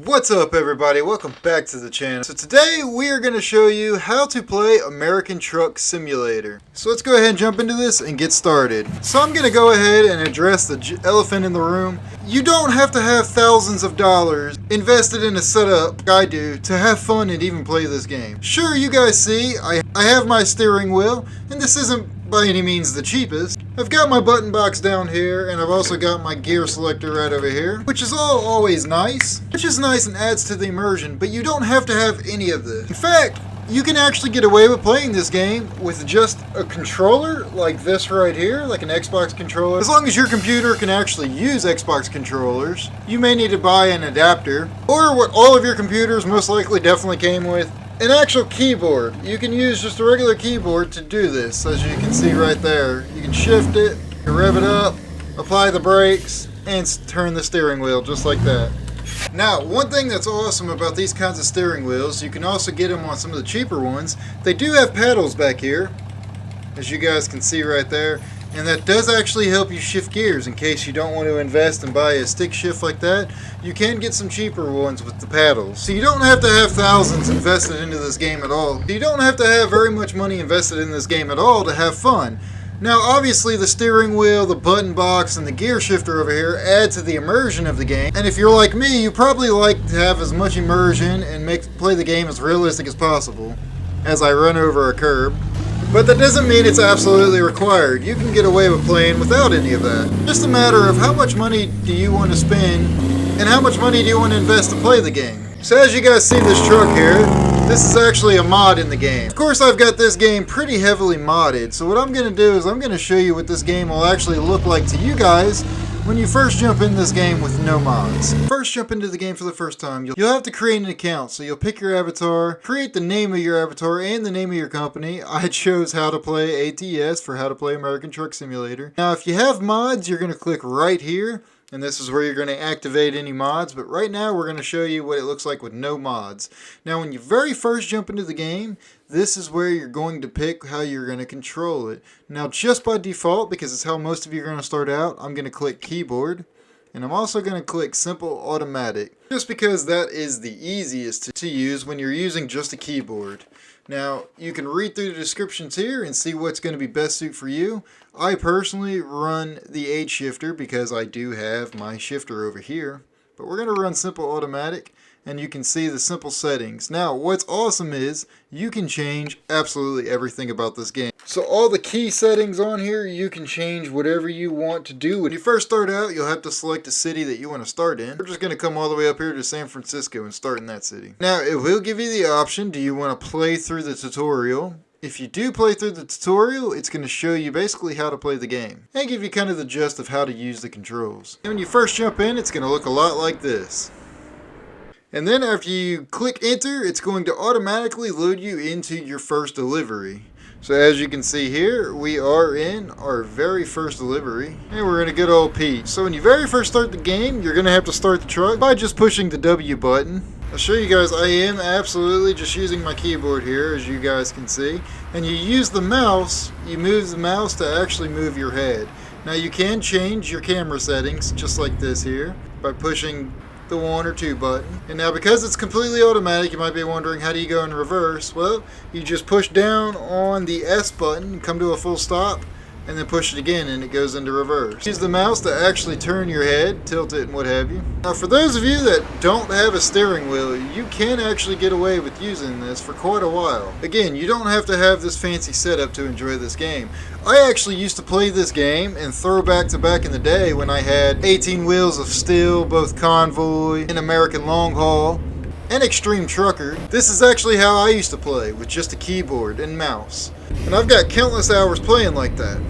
What's up everybody, welcome back to the channel. So today we are going to show you how to play American Truck Simulator. So let's go ahead and jump into this and get started. So I'm going to go ahead and address the elephant in the room. You don't have to have thousands of dollars invested in a setup like I do to have fun and even play this game. Sure, you guys see, I have my steering wheel, and this isn't by any means the cheapest. I've got my button box down here, and I've also got my gear selector right over here, which is always nice, which is nice and adds to the immersion, but you don't have to have any of this. In fact, you can actually get away with playing this game with just a controller like this right here, like an Xbox controller. As long as your computer can actually use Xbox controllers, you may need to buy an adapter, or what all of your computers most likely definitely came with, an actual keyboard. You can use just a regular keyboard to do this, as you can see right there. You can shift it, rev it up, apply the brakes, and turn the steering wheel just like that. Now, one thing that's awesome about these kinds of steering wheels, you can also get them on some of the cheaper ones. They do have paddles back here, as you guys can see right there. And that does actually help you shift gears in case you don't want to invest and buy a stick shift like that. You can get some cheaper ones with the paddles. So you don't have to have thousands invested into this game at all. You don't have to have very much money invested in this game at all to have fun. Now obviously the steering wheel, the button box, and the gear shifter over here add to the immersion of the game. And if you're like me, you probably like to have as much immersion and play the game as realistic as possible as I run over a curb. But that doesn't mean it's absolutely required. You can get away with playing without any of that. Just a matter of how much money do you want to spend and how much money do you want to invest to play the game. So as you guys see this truck here, this is actually a mod in the game. Of course I've got this game pretty heavily modded, so what I'm going to do is I'm going to show you what this game will actually look like to you guys when you first jump in this game with no mods. First jump into the game for the first time, you'll have to create an account. So you'll pick your avatar, create the name of your avatar and the name of your company. I chose How to Play ATS for How to Play American Truck Simulator. Now if you have mods, you're going to click right here. And this is where you're going to activate any mods, but right now we're going to show you what it looks like with no mods. Now when you very first jump into the game, this is where you're going to pick how you're going to control it. Now just by default, because it's how most of you are going to start out, I'm going to click keyboard. And I'm also going to click simple automatic, just because that is the easiest to use when you're using just a keyboard. Now, you can read through the descriptions here and see what's going to be best suit for you. I personally run the H shifter because I do have my shifter over here. But we're going to run simple automatic, and you can see the simple settings. Now, what's awesome is you can change absolutely everything about this game. So all the key settings on here, you can change whatever you want to do. When you first start out, you'll have to select a city that you want to start in. We're just going to come all the way up here to San Francisco and start in that city. Now, it will give you the option, do you want to play through the tutorial? If you do play through the tutorial, it's going to show you basically how to play the game and give you kind of the gist of how to use the controls. And when you first jump in, it's going to look a lot like this. And then after you click enter, it's going to automatically load you into your first delivery. So as you can see here, we are in our very first delivery, and we're in a good old Pete. So when you very first start the game, you're going to have to start the truck by just pushing the W button. I'll show you guys, I am absolutely just using my keyboard here, as you guys can see. And you use the mouse, you move the mouse to actually move your head. Now you can change your camera settings, just like this here, by pushing the 1 or 2 button. And now because it's completely automatic, you might be wondering, how do you go in reverse? Well, you just push down on the S button and come to a full stop, and then push it again and it goes into reverse. Use the mouse to actually turn your head, tilt it and what have you. Now for those of you that don't have a steering wheel, you can actually get away with using this for quite a while. Again, you don't have to have this fancy setup to enjoy this game. I actually used to play this game and throw back to back in the day when I had 18 Wheels of Steel, both Convoy and American Long Haul, and Extreme Trucker. This is actually how I used to play, with just a keyboard and mouse. And I've got countless hours playing like that.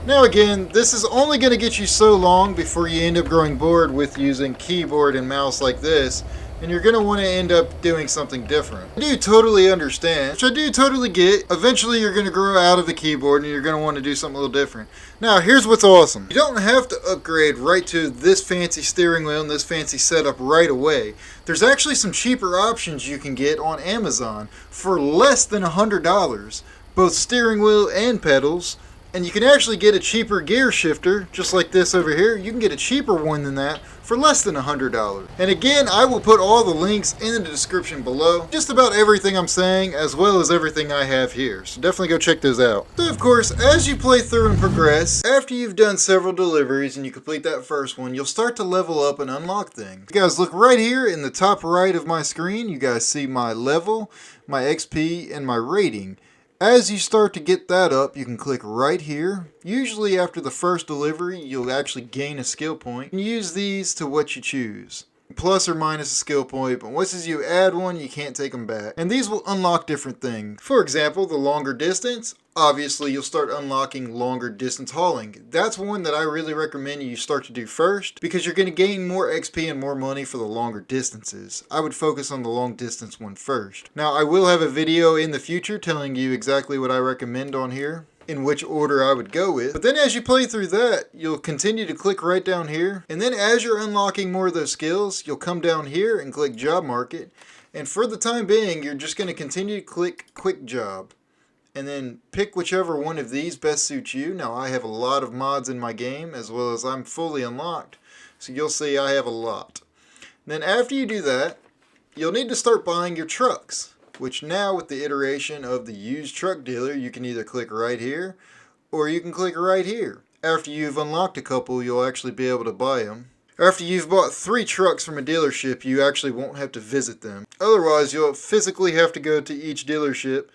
Now again, this is only going to get you so long before you end up growing bored with using keyboard and mouse like this, and you're going to want to end up doing something different. I do totally understand, which I do totally get. Eventually you're going to grow out of the keyboard and you're going to want to do something a little different. Now here's what's awesome. You don't have to upgrade right to this fancy steering wheel and this fancy setup right away. There's actually some cheaper options you can get on Amazon for less than $100. Both steering wheel and pedals, And you can actually get a cheaper gear shifter, just like this over here. You can get a cheaper one than that for less than $100. And again, I will put all the links in the description below. Just about everything I'm saying, as well as everything I have here. So definitely go check those out. So of course, as you play through and progress, after you've done several deliveries and you complete that first one, you'll start to level up and unlock things. You guys look right here in the top right of my screen. You guys see my level, my XP, and my rating. As you start to get that up, you can click right here. Usually after the first delivery, you'll actually gain a skill point. You can use these to what you choose. Plus or minus a skill point, but once as you add one, you can't take them back. And these will unlock different things. For example, the longer distance, obviously you'll start unlocking longer distance hauling. That's one that I really recommend you start to do first because you're going to gain more XP and more money for the longer distances. I would focus on the long distance one first. Now I will have a video in the future telling you exactly what I recommend on here, in which order I would go with. But then as you play through that, you'll continue to click right down here. And then as you're unlocking more of those skills, you'll come down here and click Job Market. And for the time being, you're just going to continue to click Quick Job. And then pick whichever one of these best suits you. Now I have a lot of mods in my game, as well as I'm fully unlocked. So you'll see I have a lot. Then after you do that, you'll need to start buying your trucks. Which now with the iteration of the used truck dealer, you can either click right here or you can click right here. After you've unlocked a couple, you'll actually be able to buy them. After you've bought 3 trucks from a dealership, you actually won't have to visit them. Otherwise, you'll physically have to go to each dealership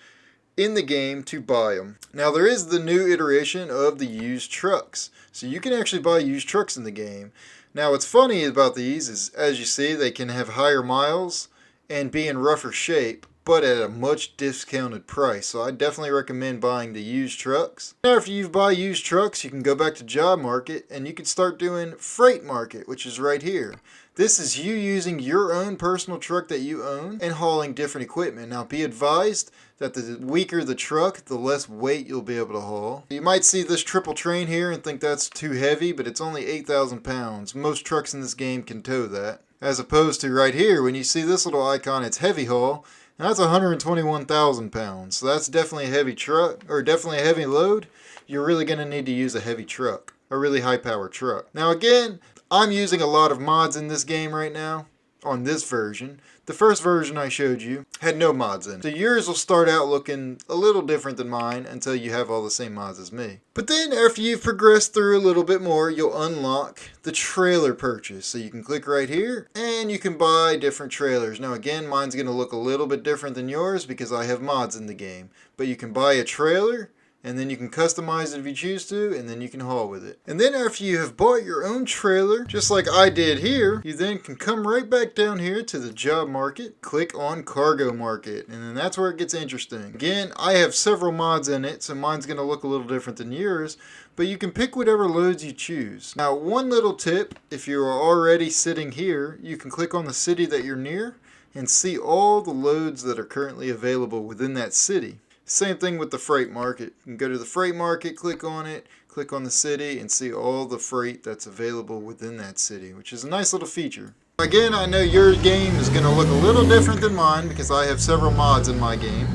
in the game to buy them. Now there is the new iteration of the used trucks. So you can actually buy used trucks in the game. Now what's funny about these is, as you see, they can have higher miles and be in rougher shape, but at a much discounted price. So I definitely recommend buying the used trucks. Now after you buy used trucks, you can go back to Job Market and you can start doing Freight Market, which is right here. This is you using your own personal truck that you own and hauling different equipment. Now be advised that the weaker the truck, the less weight you'll be able to haul. You might see this triple train here and think that's too heavy, but it's only 8,000 pounds. Most trucks in this game can tow that. As opposed to right here, when you see this little icon, it's heavy haul. And that's 121,000 pounds. So that's definitely a heavy truck, or definitely a heavy load. You're really going to need to use a heavy truck, a really high power truck. Now again, I'm using a lot of mods in this game right now on this version. The first version I showed you had no mods in it. So yours will start out looking a little different than mine until you have all the same mods as me. But then after you've progressed through a little bit more, you'll unlock the trailer purchase. So you can click right here and you can buy different trailers. Now again, mine's going to look a little bit different than yours because I have mods in the game. But you can buy a trailer, and then you can customize it if you choose to, and then you can haul with it. And then after you have bought your own trailer, just like I did here, you then can come right back down here to the Job Market, click on Cargo Market, and then that's where it gets interesting. Again, I have several mods in it, so mine's going to look a little different than yours, but you can pick whatever loads you choose. Now, one little tip, if you are already sitting here, you can click on the city that you're near and see all the loads that are currently available within that city. Same thing with the Freight Market. You can go to the Freight Market, click on it, click on the city, and see all the freight that's available within that city, which is a nice little feature. Again, I know your game is going to look a little different than mine because I have several mods in my game.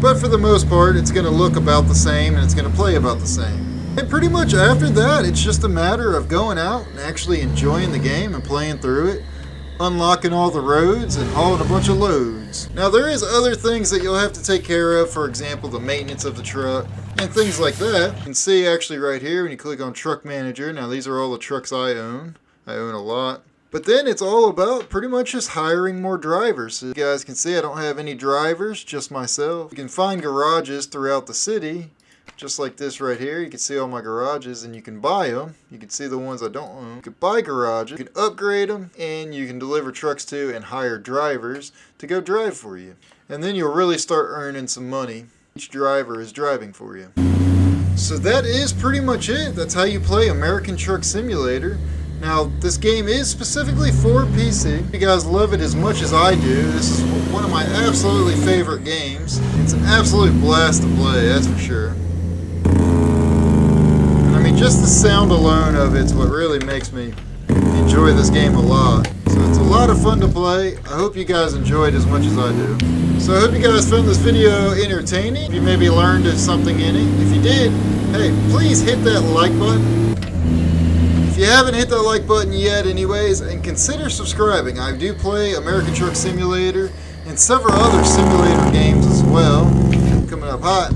But for the most part, it's going to look about the same and it's going to play about the same. And pretty much after that, it's just a matter of going out and actually enjoying the game and playing through it, unlocking all the roads and hauling a bunch of loads. Now there is other things that you'll have to take care of, for example the maintenance of the truck and things like that. You can see actually right here when you click on Truck Manager, now these are all the trucks I own. I own a lot. But then it's all about pretty much just hiring more drivers. So you guys can see I don't have any drivers, just myself. You can find garages throughout the city. Just like this right here, you can see all my garages and you can buy them. You can see the ones I don't own. You can buy garages, you can upgrade them, and you can deliver trucks to and hire drivers to go drive for you. And then you'll really start earning some money. Each driver is driving for you. So that is pretty much it. That's how you play American Truck Simulator. Now, this game is specifically for PC. If you guys love it as much as I do, this is one of my absolutely favorite games. It's an absolute blast to play, that's for sure. Just the sound alone of it's what really makes me enjoy this game a lot. So it's a lot of fun to play. I hope you guys enjoyed as much as I do. So I hope you guys found this video entertaining. You maybe learned something in it. If you did, hey, please hit that like button. If you haven't hit that like button yet anyways, and consider subscribing. I do play American Truck Simulator and several other simulator games as well. Coming up hot.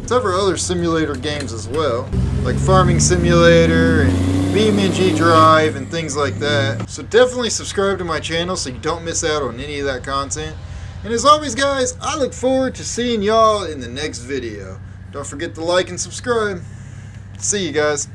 Several other simulator games as well, like Farming Simulator and BeamNG Drive and things like that. So definitely subscribe to my channel so you don't miss out on any of that content. And as always guys, I look forward to seeing y'all in the next video. Don't forget to like and subscribe. See you guys.